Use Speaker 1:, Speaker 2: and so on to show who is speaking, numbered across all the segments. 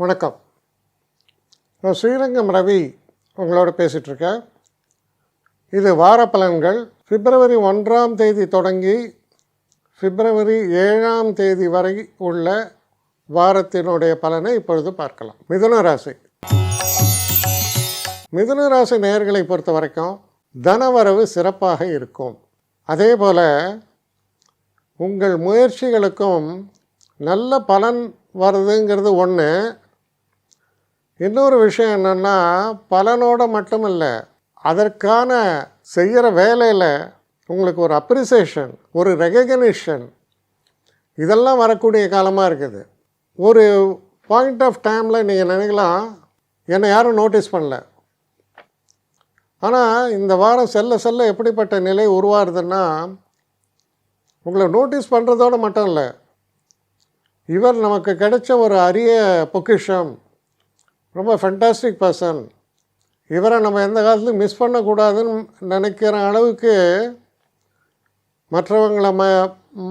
Speaker 1: வணக்கம். நான் ஸ்ரீரங்கம் ரவி உங்களோட பேசிகிட்ருக்கேன். இது வார பலன்கள். பிப்ரவரி 1ஆம் தேதி தொடங்கி பிப்ரவரி 7ஆம் தேதி வரை உள்ள வாரத்தினுடைய பலனை இப்பொழுது பார்க்கலாம். மிதுன ராசி. மிதுன ராசி நேயர்களை பொறுத்த வரைக்கும் தனவரவு சிறப்பாக இருக்கும். அதே போல் உங்கள் முயற்சிகளுக்கும் நல்ல பலன் வருதுங்கிறது ஒன்று. இன்னொரு விஷயம் என்னென்னா, பலனோடு மட்டும் இல்லை, அதற்கான செய்கிற வேலையில் உங்களுக்கு ஒரு அப்ரிசியேஷன், ஒரு ரெகக்னிஷன், இதெல்லாம் வரக்கூடிய காலமாக இருக்குது. ஒரு பாயிண்ட் ஆஃப் டைமில் நீங்கள் நினைக்கலாம், என்னை யாரும் நோட்டீஸ் பண்ணல. ஆனால் இந்த வாரம் செல்ல செல்ல எப்படிப்பட்ட நிலை உருவாகுதுன்னா, உங்களை நோட்டீஸ் பண்ணுறதோடு மட்டும் இல்லை, இவர் நமக்கு கிடைச்ச ஒரு அரிய பொக்கிஷம், ரொம்ப ஃபென்டாஸ்டிக் பர்சன், இவரை நம்ம எந்த காலத்துலையும் மிஸ் பண்ணக்கூடாதுன்னு நினைக்கிற அளவுக்கு மற்றவங்களை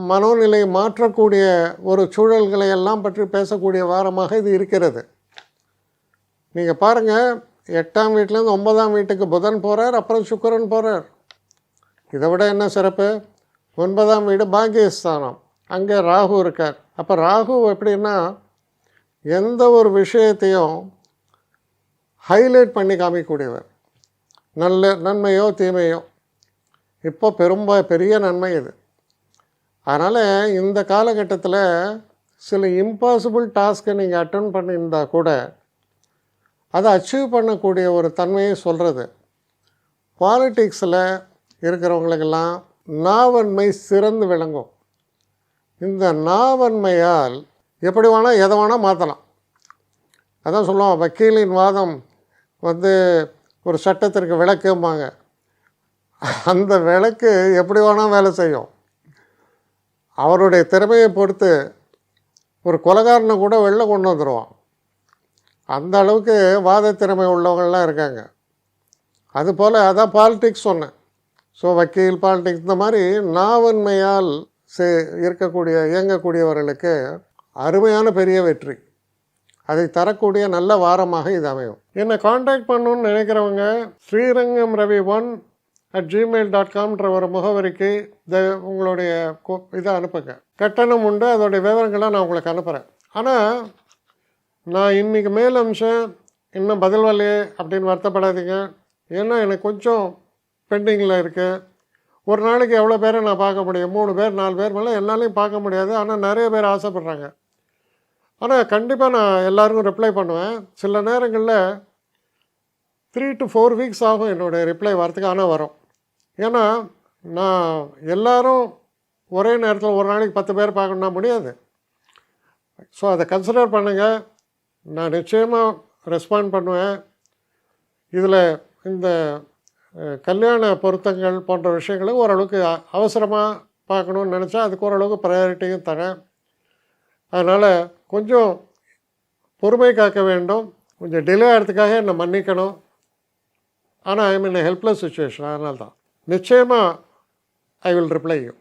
Speaker 1: மனோநிலை மாற்றக்கூடிய ஒரு சூழல்களை எல்லாம் பற்றி பேசக்கூடிய வாரமாக இது இருக்கிறது. நீங்கள் பாருங்கள், 8ஆம் வீட்டிலேருந்து 9ஆம் வீட்டுக்கு புதன் போகிறார், அப்புறம் சுக்கிரன் போகிறார். இதை விட என்ன சிறப்பு? 9ஆம் வீடு பாக்கியஸ்தானம், அங்கே ராகு இருக்கார். அப்போ ராகு எப்படின்னா, எந்த ஒரு விஷயத்தையும் ஹைலைட் பண்ணி காமிக்கக்கூடியவர். நன்மையோ தீமையோ, இப்போ பெரிய நன்மை இது. அதனால் இந்த காலகட்டத்தில் சில இம்பாசிபிள் டாஸ்க்கை நீங்கள் அட்டன் பண்ணியிருந்தால் கூட அதை அச்சீவ் பண்ணக்கூடிய ஒரு தன்மையை சொல்கிறது. பாலிட்டிக்ஸில் இருக்கிறவங்களுக்கெல்லாம் நாவன்மை சிறந்து விளங்கும். இந்த நாவன்மையால் எப்படி வேணால் எதை வேணால் மாற்றலாம். அதான் சொல்லுவோம், வக்கீலின் வாதம் ஒரு சட்டத்திற்கு விளக்கும்பாங்க. அந்த விளக்கு எப்படி வேணால் வேலை செய்யும். அவருடைய திறமையை பொறுத்து ஒரு கொலைகாரனை கூட வெளில கொண்டு வந்துடுவான். அந்த அளவுக்கு வாத திறமை உள்ளவங்கள்லாம் இருக்காங்க. அதுபோல் அதான் பாலிட்டிக்ஸ் சொன்னேன். ஸோ வக்கீல், பாலிட்டிக்ஸ், இந்த மாதிரி நாவன்மையால் இயங்கக்கூடியவர்களுக்கு அருமையான பெரிய வெற்றி, அதை தரக்கூடிய நல்ல வாரமாக இது அமையும். என்னை காண்டாக்ட் பண்ணணுன்னு நினைக்கிறவங்க ஸ்ரீரங்கம் ரவி 1@gmail.com ஒரு முகவரிக்கு உங்களுடைய இதை அனுப்புங்க. கட்டணம் உண்டு, அதோடைய விவரங்களை நான் உங்களுக்கு அனுப்புகிறேன். ஆனால் நான் இன்றைக்கி மேல் அம்சம் இன்னும் பதில் வரலையே அப்படின்னு வருத்தப்படாதீங்க. ஏன்னா எனக்கு கொஞ்சம் பெண்டிங்கில் இருக்குது. ஒரு நாளைக்கு எவ்வளோ பேரை நான் பார்க்க முடியும்? 3 பேர் 4 பேர் மேலே என்னாலையும் பார்க்க முடியாது. ஆனால் நிறைய பேர் ஆசைப்பட்றாங்க. ஆனால் கண்டிப்பாக நான் எல்லாருக்கும் ரிப்ளை பண்ணுவேன். சில நேரங்களில் 3 to 4 வீக்ஸ் ஆகும் என்னுடைய ரிப்ளை வரத்துக்கு. ஆனால் வரும். ஏன்னா நான் எல்லோரும் ஒரே நேரத்தில் ஒரு நாளைக்கு 10 பேர் பார்க்கணுன்னா முடியாது. ஸோ அதை கன்சிடர் பண்ணுங்கள். நான் நிச்சயமாக ரெஸ்பாண்ட் பண்ணுவேன். இதில் இந்த கல்யாண பொருத்தங்கள் போன்ற விஷயங்களை ஓரளவுக்கு அவசரமாக பார்க்கணுன்னு நினச்சா அதுக்கு ஓரளவுக்கு ப்ரையாரிட்டியும் தரேன். அதனால் கொஞ்சம் பொறுமை காக்க வேண்டும். கொஞ்சம் டிலே ஆகிறதுக்காக என்னை மன்னிக்கணும். ஆனால் ஐ மீன் ஹெல்ப்லெஸ் சுச்சுவேஷன். அதனால தான் நிச்சயமாக ஐ வில் ரிப்ளை யூ.